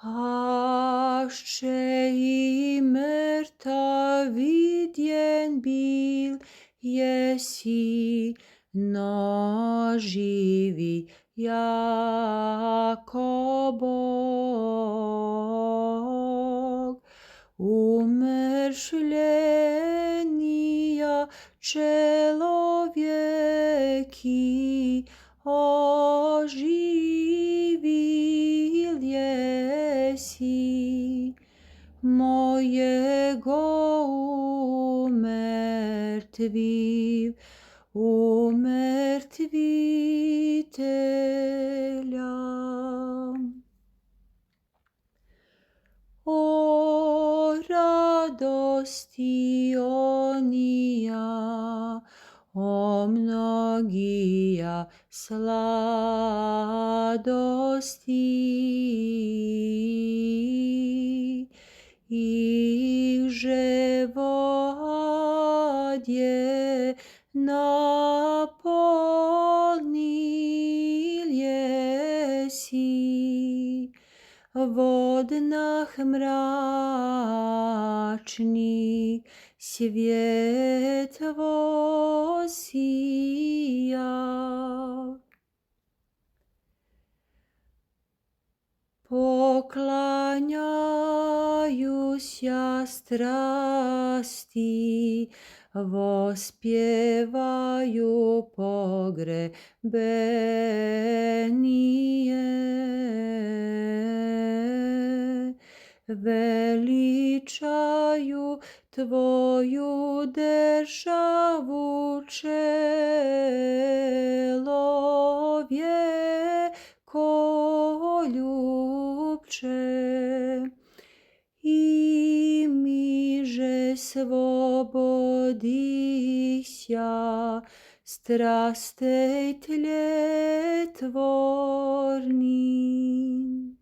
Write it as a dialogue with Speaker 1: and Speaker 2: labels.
Speaker 1: a ще i mrtavidjen bil jesi, no živi jako Bog. Umršljenija čelovjeki oživil jesi, mojego umrtvitelja. O radosti onija, o mnogija sladosti, i živodje naполнил jesi, vodnah mračnih svijet vosija. Poklanjaju strasti, vospjevaju pogrebenije, veličaju tvoju državu čelovjekoljubče, i miže slobodisja strastej tljetvorni.